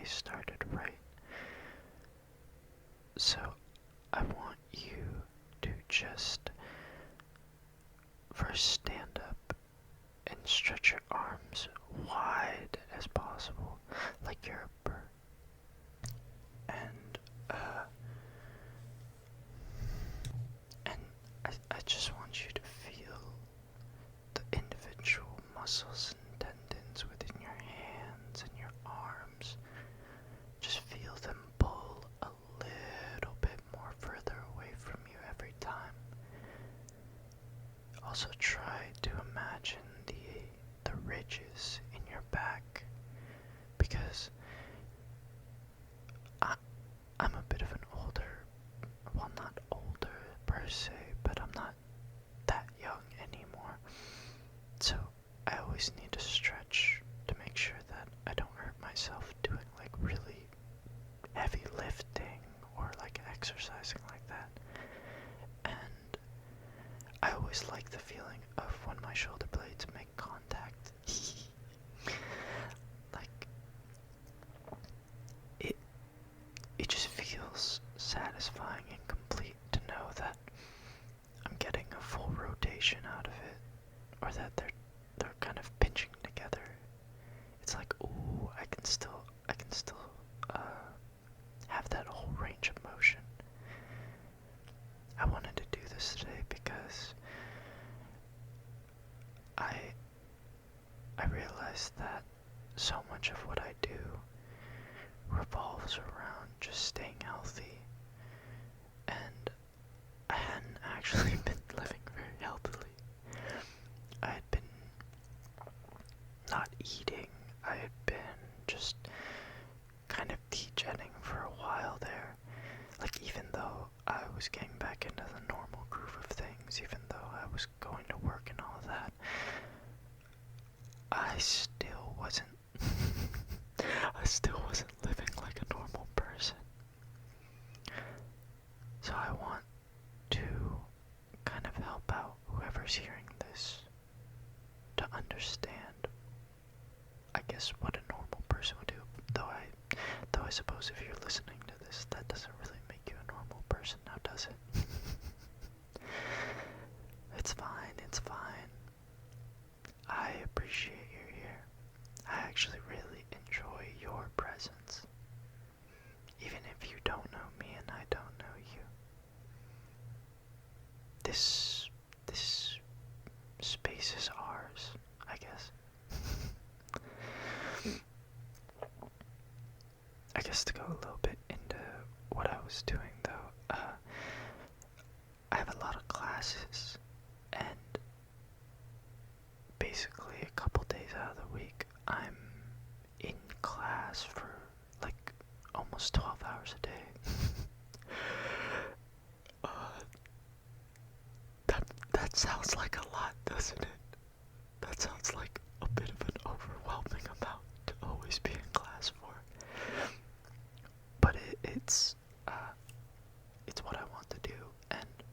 day started right. So I want you to just first stand up and stretch your arms wide as possible, like you're a bird. And I just want you to feel the individual muscles and tendons within your hands and your arms. Just feel them pull a little bit more further away from you every time. Also try to imagine the ridges in your back, because I'm a bit of an older, well, not older per se, but I'm not that young anymore. So I always need to stretch to make sure that I don't hurt myself doing like really heavy lifting or like exercising like that. And I always like the feeling of when my shoulder blades make contact. Like it just feels satisfying and complete to know that I'm getting a full rotation out of it, or that they're kind of pinching together. It's like, ooh, I can still have that whole range of motion. I wanted to do this today because I realized that so much of what I do revolves around just staying healthy, and I hadn't actually been living very healthily. I had been not eating, I had been just kind of dejetting for a while there. Like, even though I was getting back into the normal groove of things, even though I was going to work and all of that, I still wasn't living like a normal person. So I want to kind of help out whoever's hearing this to understand, I guess, what a normal person would do. Though I suppose if you're listening to this, that doesn't really make you a normal person, now does it? It's fine, it's fine. I appreciate you're here. I actually really enjoy your presence. Even if you don't know me and I don't know you. This space is ours, I guess. I guess to go a little bit into what I was doing though, I have a lot of classes, and basically a couple days out of the week I'm in class for like almost 12 hours a day. That sounds like a lot, doesn't it? That sounds like a bit of an overwhelming amount to always be in class for. But it's what I want to do, and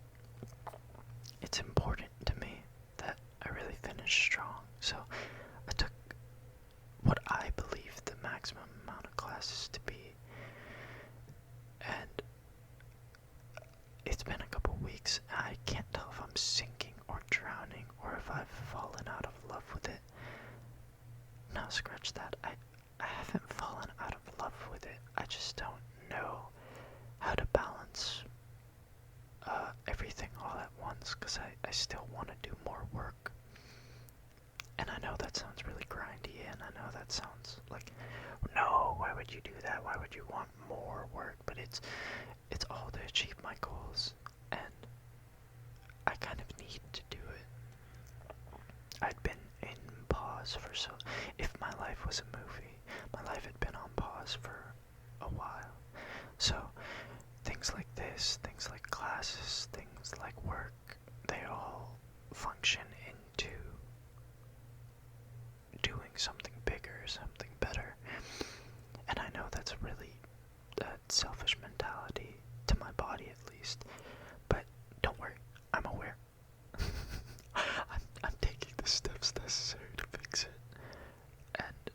it's important to me that I really finish strong. So I took what I believe the maximum amount of classes to be, and it's been a couple weeks. I can't tell if I'm sinking or drowning or if I've fallen out of love with it. No, scratch that. I haven't fallen out of love with it. I just don't know how to balance everything all at once, because I still want to do more work. And I know that sounds really grindy, and I know that sounds like, no, why would you do that? Why would you want more work? But it's all to achieve my goals, and I kind of need to do it. I'd been in pause for if my life was a movie, my life had been on pause for a while. So things like this, things like classes, things like work, they all function into doing something bigger, something better. And I know that's really a selfish mentality, to my body at least. But don't worry, I'm aware. I'm taking the steps necessary to fix it. And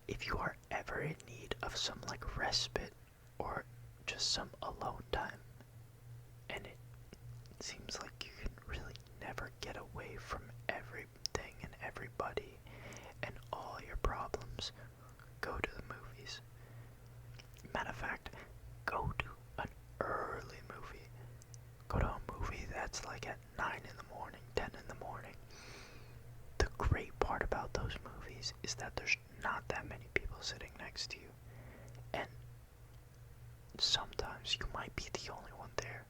if you are ever in need of some like respite or just some alone time, and it seems like you can really never get away from everything and everybody and all your problems, go to the movies. Matter of fact, go to an early movie. Go to a movie that's like at 9 in the morning, 10 in the morning. The great part about those movies is that there's not that many people sitting next to you. And sometimes you might be the only one there.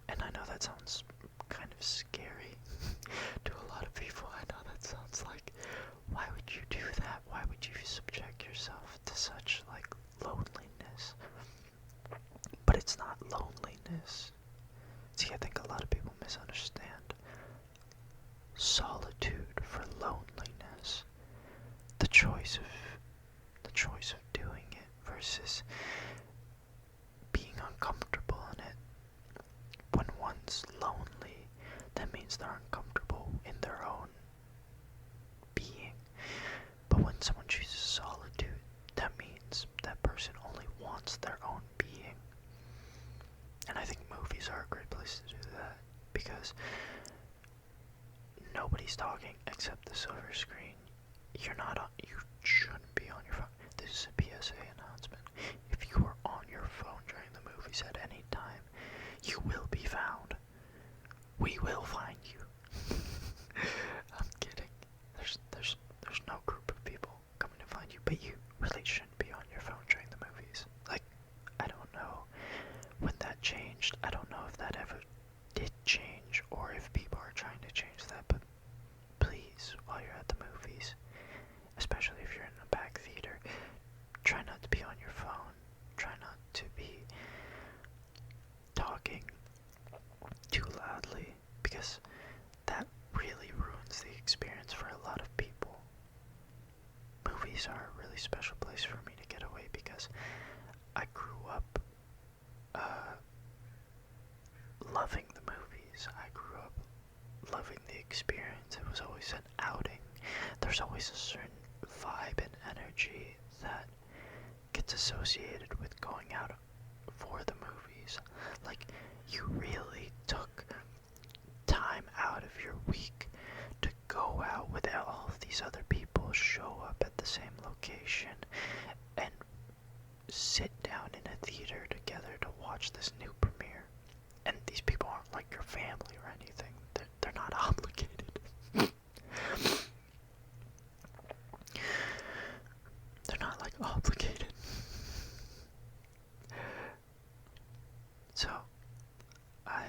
And I know that sounds kind of scary to a lot of people. I know that sounds like, why would you do that? Why would you subject yourself to such like loneliness? But it's not loneliness. See, I think a lot of people misunderstand solitude for loneliness. The choice of doing it versus being uncomfortable in it. When one's lonely, that means they're uncomfortable in their own being. But when someone chooses solitude, that means that person only wants their own being. And I think movies are a great place to do that, because nobody's talking except the silver screen. You shouldn't be on your phone. This is a PSA announcement. If you are on your phone during the movies at any time, you will be found. We will find you. I'm kidding. There's no group of people coming to find you, but you really shouldn't be on your phone during the movies. Like, I don't know when that changed. I don't know if that ever did change or if people are trying to change that, but please, while you're at the movies, especially if you're in a back theater, try not to be on your phone. Try not to be talking too loudly, because that really ruins the experience for a lot of people. Movies are a really special place for me to get away, because I grew up loving the movies. I grew up loving the experience. It was always an outing. There's always a certain vibe and energy that gets associated with going out for the movies. Like, you really took time out of your week to go out with all of these other people, show up at the same location, and sit down in a theater together to watch this new premiere. And these people aren't like your family or anything. They're not obligated. They're not like obligated. So, I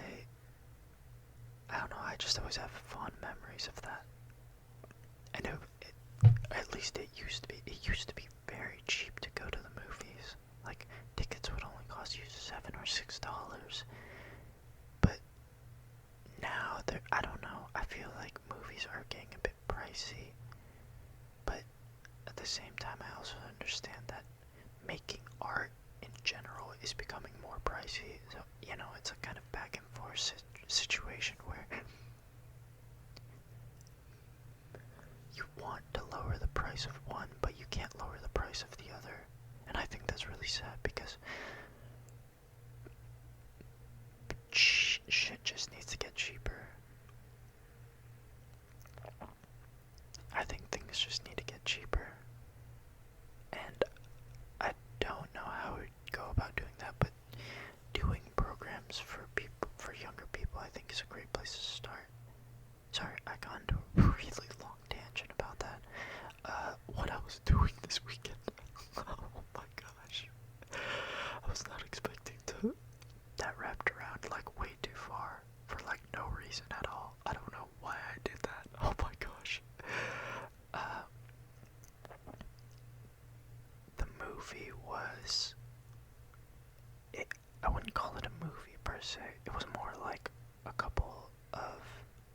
don't know, I just always have fond memories of that. I know, at least it used to be very cheap to go to the movies. Like, tickets would only cost you $7 or $6. But now, I don't know, I feel like movies are getting a bit pricey. But at the same time, I also understand that making art in general is becoming more pricey. So, it's a kind of back and forth situation where you want to lower the price of one, but you can't lower the price of the other. And I think that's really sad, because shit just needs to get cheaper. I think things just need to get cheaper. And I don't know how we'd go about doing that, but doing programs for younger people, I think, is a great place to start. Sorry, I got into a really long tangent about that. What I was doing this weekend. Oh my gosh. I was not expecting that wrapped around like way too far for like no reason at all. I don't know why I did that. Oh my gosh. The movie was, I wouldn't call it a movie per se. It was more like a couple of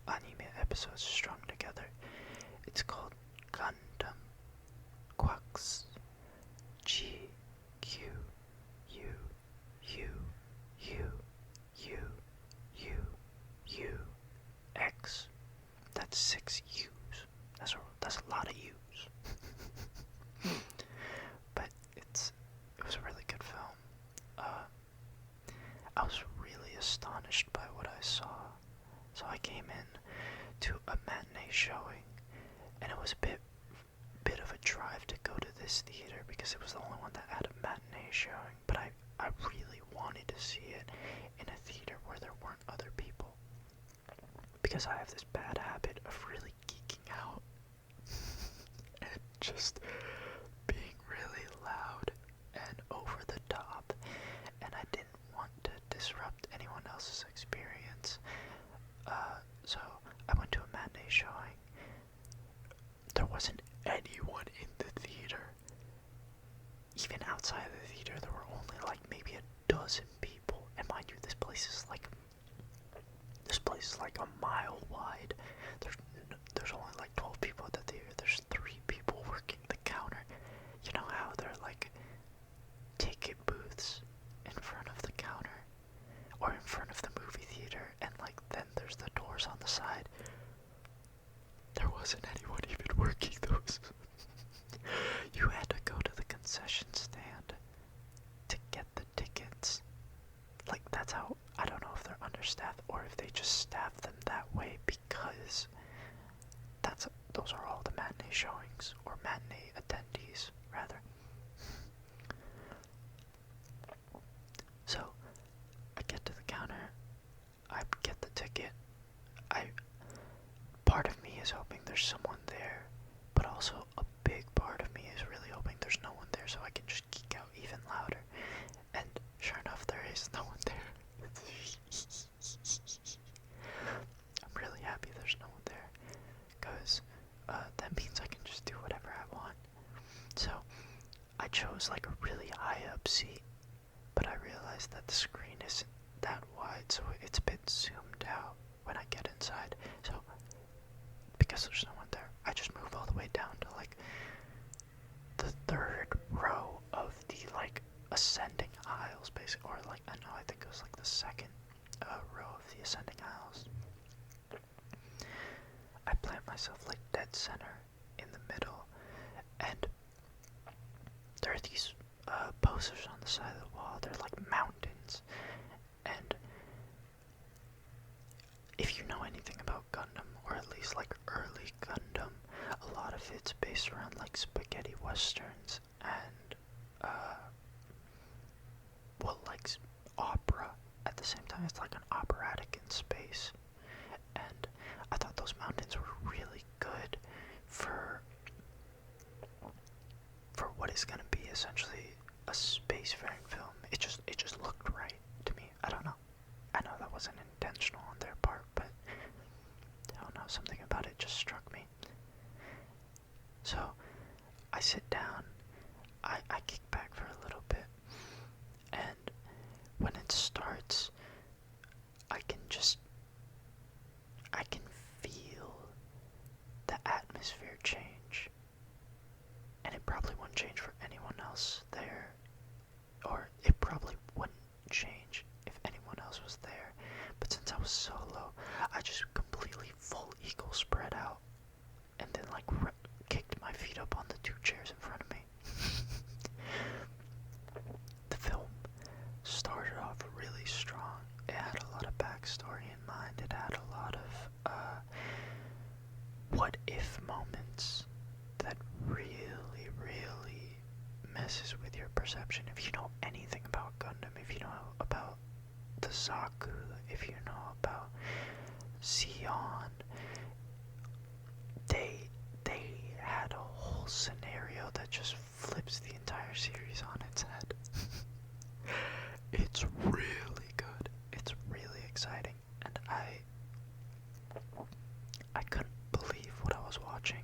anime episodes strung together. It's called Gundam Quacks G Q U U U U U U X. That's 6 U's. That's a lot of U's. showing, and it was a bit of a drive to go to this theater because it was the only one that had a matinee showing, but I really wanted to see it in a theater where there weren't other people, because I have this bad habit of really geeking out and just being really loud and over the top, and I didn't want to disrupt anyone else's experience. So I went to a matinee showing. There wasn't anyone in the theater. Even outside of the theater, there were only like maybe a dozen people. And mind you, this place is like a mile wide. There's only like 12 people at the theater. There's 3 people working the counter. You know how they're like ticket booths in front of the counter, or in front of the movie theater, and like then there's the doors on the side. There wasn't anyone even working those. You had to go to the concession stand to get the tickets. Like, that's how, I don't know if they're understaffed or if they just staff them that way, because those are all the matinee showings, or matinee attendees, rather. So, I get to the counter, I get the ticket, part of me is hoping there's someone there, but also a big part of me is really hoping there's no one there so I can just geek out even louder. And sure enough, there is no one there. I'm really happy there's no one there, because that means I can just do whatever I want. So I chose like a really high up seat, but I realized that the screen isn't that wide, so it's a bit zoomed out when I get inside. So because there's no one there, I just move all the way down to like the 3rd row of the like ascending aisles, basically, or like, I think it was like the 2nd row of the ascending aisles. I plant myself like dead center in the middle, and there are these posters on the side of the wall. They're like mountains, and if you know anything about Gundam, or at least like early Gundam, a lot of it's based around like spaghetti westerns and like opera at the same time. It's like an operatic in space, and I thought those mountains were really good for what is going to be essentially a spacefaring film. It just looked right to me. I don't know. I know that wasn't intentional on their part, but I don't know, something about it just struck me. So I sit down, I kick back for a little bit, and when it starts, I can feel the atmosphere change. And it probably wouldn't change for anyone else there, or it probably wouldn't change if anyone else was there. But since I was solo, I just completely full eagle spread out, and then like kicked my feet up on the 2 chairs in front of me. The film started off really strong. It had a lot of backstory in mind. It had a lot of what if moments that really, really messes with your perception. If you know anything about Gundam, if you know about the Zaku, if you know about Zeon, they had a whole scenario that just flips the entire series on its head. It's really good. It's really exciting, and I couldn't believe what I was watching.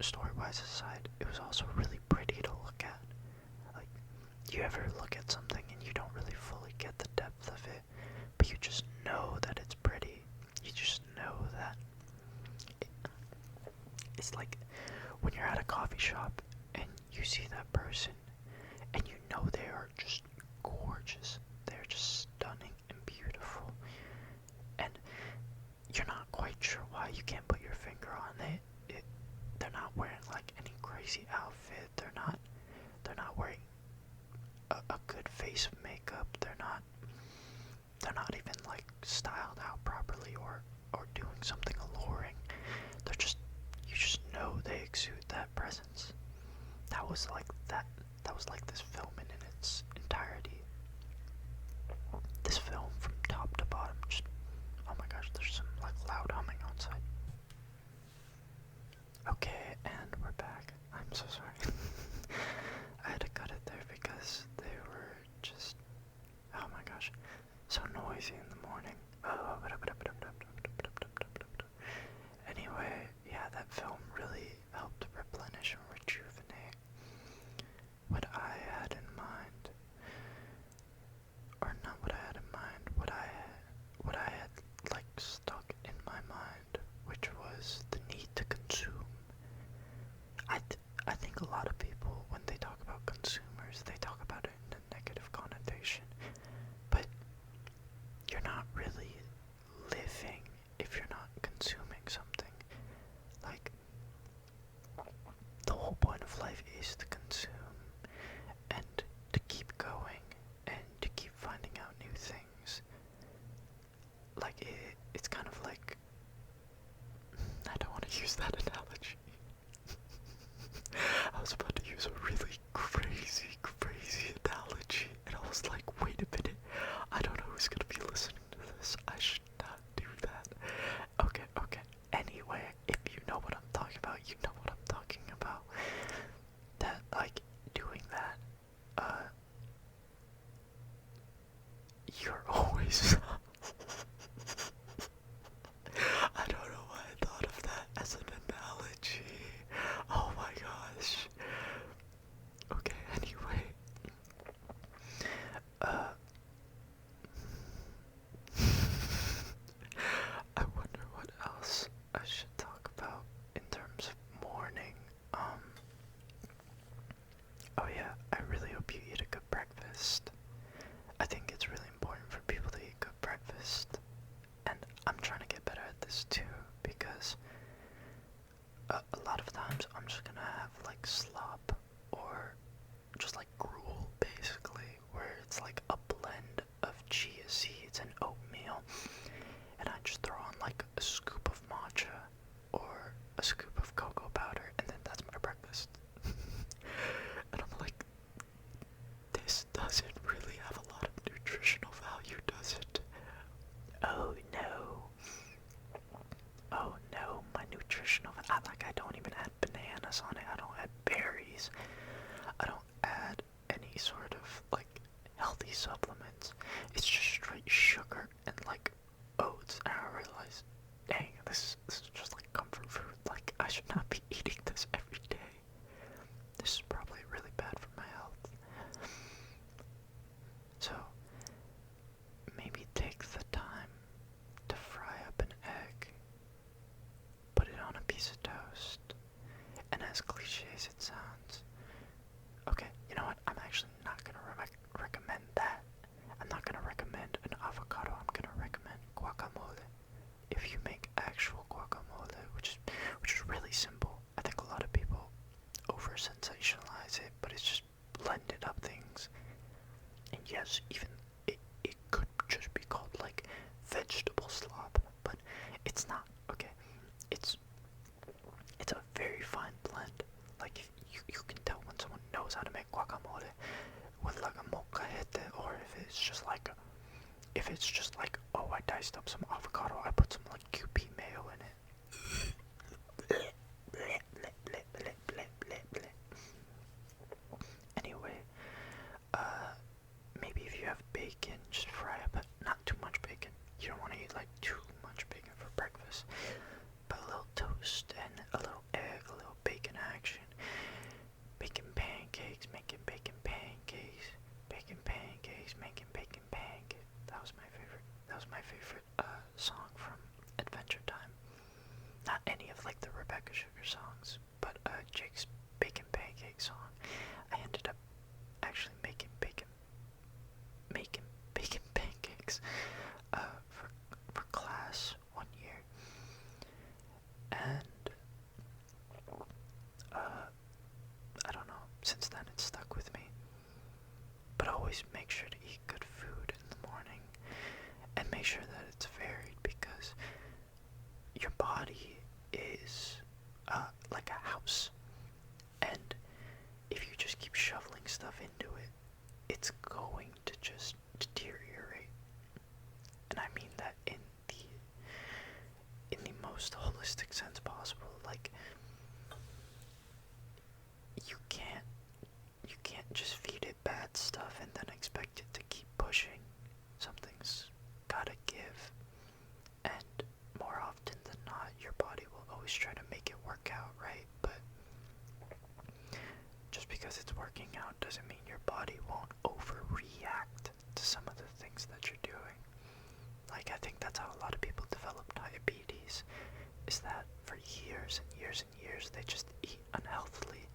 Story-wise aside, it was also really pretty to look at. Like, you ever look at something and you don't really fully get the depth of it, but you just know that it's pretty. You just know that it's like when you're at a coffee shop and you see that person and you know they are just gorgeous. They're just stunning and beautiful. And you're not quite sure why. You can't put your finger on it. They're not wearing like any crazy outfit. They're not wearing a good face of makeup. They're not even like styled out properly, or or doing something alluring. They're just, you just know they exude that presence. That was like this film in its entirety. This film from top to bottom, just, oh my gosh, there's some like loud humming outside. Okay, and we're back. I'm so sorry. I had to cut it there because they were just, oh my gosh, so noisy in the morning. Anyway, yeah, that film really helped replenish and rejuvenate what I had in mind, or not what I had in mind, what I had like stuck in my mind, which was the need to consume. I think a lot of people, when they talk about consumers, they talk about it in a negative connotation, but you're not really living if you're not consuming something. Like, the whole point of life is to consume and to keep going and to keep finding out new things. Like, it's kind of like, I don't want to use that analogy. I was about to use a really crazy analogy, and I was like, wait a minute, I don't know who's gonna be listening to this. I should not do that. Okay. Anyway, if you know what I'm talking about, you know what I'm talking about. That, like, doing that, you're always I don't know why I thought of that as an analogy. Oh my gosh. Okay, anyway. I wonder what else I should talk about in terms of mourning. Oh yeah, I really hope you eat a good breakfast. I think it's really important for people to eat good breakfast. And I'm trying to get better at this too, because a lot of times I'm just gonna have like slop or just like gruel, basically, where it's like a blend of chia seeds and oatmeal, and I just throw on like a scoop of matcha or a scoop of cocoa powder, and then that's my breakfast. And I'm like, this doesn't really have a lot of nutritional value, does it? Oh no. Oh no, my nutritional, I don't even add bananas on it, I don't add berries, I don't add any sort of, like, healthy supplements. It's just straight sugar and, like, oats, and I realize, dang, this is just, like, comfort food, like, I should not be eating this every day. This is probably really bad for my health. So, maybe take the time to fry up an egg, put it on a piece of toast, and as cliche as it sounds, okay, you know what, I'm actually not gonna recommend that. I'm not gonna recommend an avocado, I'm gonna recommend guacamole. If you make actual guacamole, which is really simple, I think a lot of people over-sensationalize it, but it's just blended up things. And yes, even it could just be called like vegetable slop, but it's not, okay? It's a very fine blend. Like, you can tell when someone knows how to make guacamole with like a molcajete, or if it's just like, oh, I diced up some avocado, I put some like QP mayo in it. Anyway, maybe if you have bacon, just fry up, not too much bacon. You don't want to eat like too much bacon for breakfast, but a little toast and a little egg, a little bacon action. Making pancakes, making bacon pancakes, making bacon pancakes. That was my favorite. That was my favorite song from Adventure Time. Not any of like the Rebecca Sugar songs, but Jake's bacon pancake song. I ended up actually making bacon pancakes for class one year, and I don't know, since then it's stuck with me. But always make sure to eat good food in the morning, and make sure that it's varied, because always try to make it work out, right? But just because it's working out doesn't mean your body won't overreact to some of the things that you're doing. Like, I think that's how a lot of people develop diabetes, is that for years and years and years they just eat unhealthily,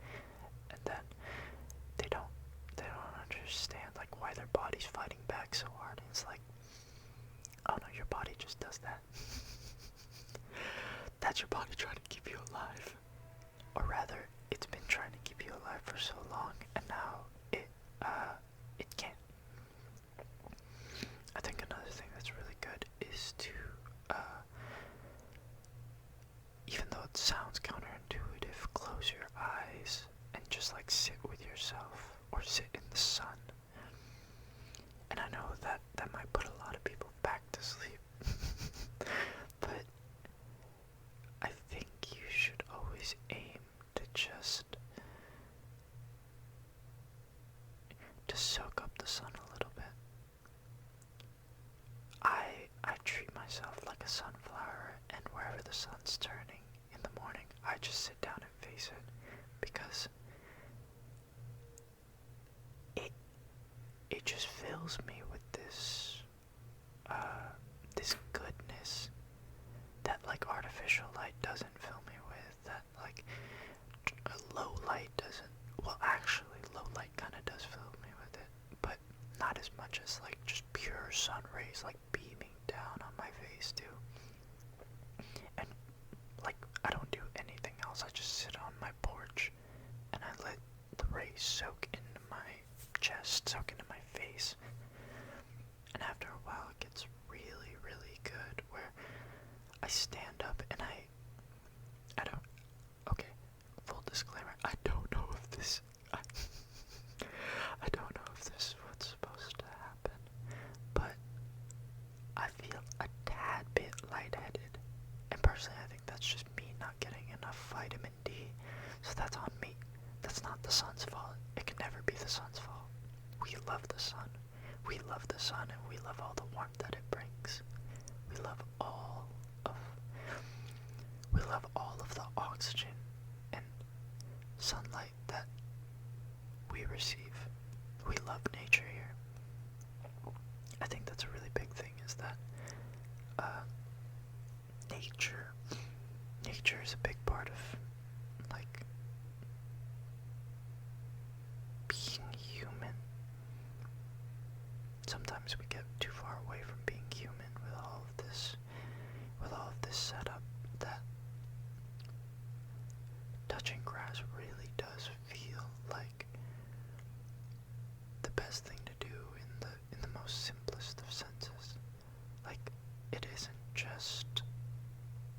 and then they don't understand like why their body's fighting back so hard. And it's like, oh no, your body just does that. That's your body trying to keep you alive. Or rather, it's been trying to keep you alive for so long, and now it can't. I think another thing that's really good is to, even though it sounds counterintuitive, close your eyes and just like sit with yourself or sit in the sun. And I know that might put a lot of people back to sleep, but I think you should always aim to just soak up the sun a little bit. I treat myself like a sunflower, and wherever the sun's turning in the morning, I just sit down and face it, because it just fills me with this goodness that like artificial light doesn't fill me with, that like low light doesn't. Well, actually, low light kind of does fill me with it, but not as much as like just pure sun rays like beaming down on my face too. And like, I don't do anything else. I just sit on my porch and I let the rays soak into my chest, soak into my face. And after a while it gets really, really good, where I stand up and I don't, okay, full disclaimer, I don't know if this, I don't know if this is what's supposed to happen, but I feel a tad bit lightheaded, and personally I think that's just me not getting enough vitamin D, so that's on me. That's not the sun's fault. It can never be the sun's fault. We love the sun. We love the sun, and we love all the warmth that it brings. We love all of the oxygen and sunlight that we receive. We love nature here. I think that's a really big thing, is that nature is a big part of like being human. Sometimes we get too far away from being human with all of this setup, that touching grass really does feel like the best thing to do in the most simplest of senses. Like, it isn't just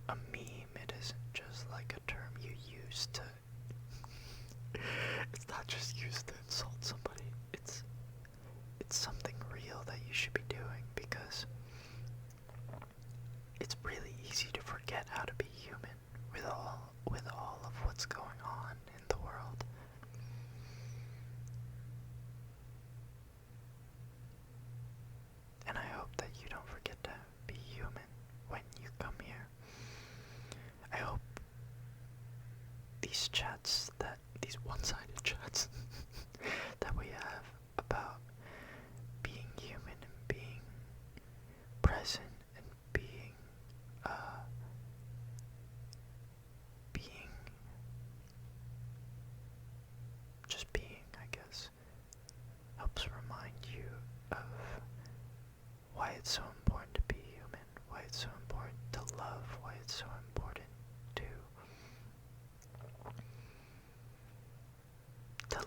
a meme, it isn't just like a term you use to it's not just used to insult somebody. It's something real that you should be doing, because it's really easy to forget how to be human with all of what's going on in the world. And I hope that you don't forget to be human when you come here. I hope these one-sided chats that we have about being human and being present and being just being, I guess, helps remind you of why it's so important to be human, why it's so important to love, why it's so important to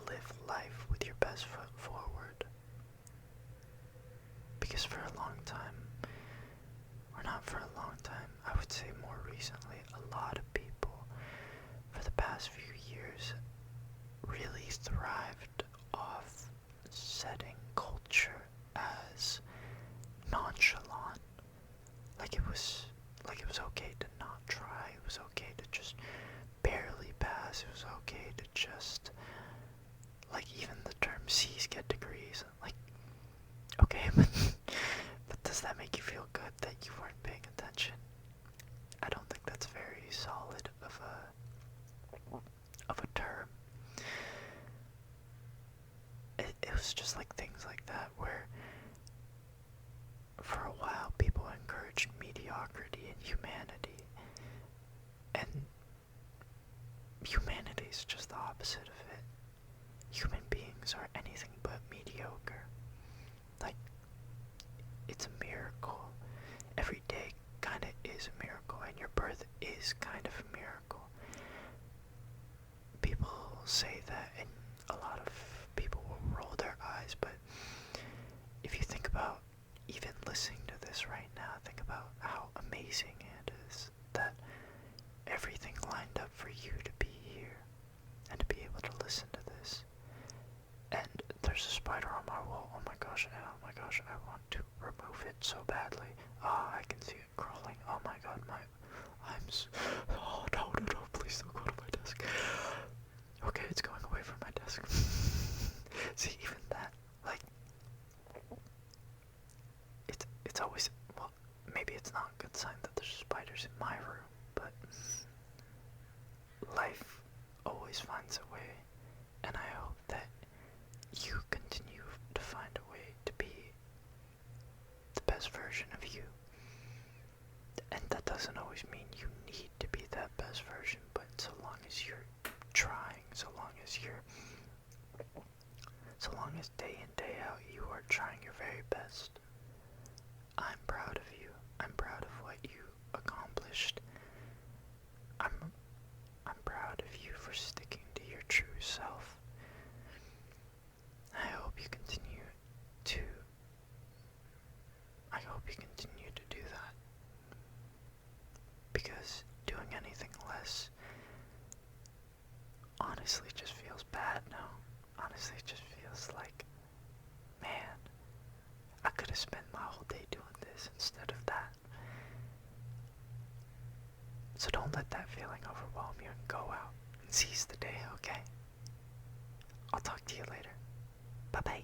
live life with your best foot forward. Because for a long time, or not for a long time, I would say more recently, a lot of people for the past few years really thrived off setting culture as nonchalant. Like it was okay to not try, it was okay to just barely pass, it was okay to just, like, even the term C's is just the opposite of it. Human beings are anything but mediocre. Like, it's a miracle. Every day kinda is a miracle, and your birth is kind of a miracle. People say that, and a lot of people will roll their eyes, but if you think about even listening to this right now, think about how amazing it is that everything lined up for you to be here and to be able to listen to this. And there's a spider on my wall. Oh my gosh, I want to remove it so badly. Ah, I can see it crawling. Oh my god, oh no, please don't go to my desk. Okay, it's going away from my desk. See, even that, like, it's always, well, maybe it's not a good sign that there's spiders in my room, but life always finds a way, and I hope that you continue to find a way to be the best version of you. And that doesn't always mean you need to be that best version, but so long as you're trying, so long as day in, day out you are trying your very best, I'm proud of you. I'm proud of what you accomplished. I'm proud of you for sticking to your true self. I hope you continue to do that. Because doing anything less honestly just feels bad now. Honestly, it just feels like, man, I could have spent my whole day doing this instead of that. So don't let that feeling overwhelm you and go out and seize the day, okay? I'll talk to you later. Bye-bye.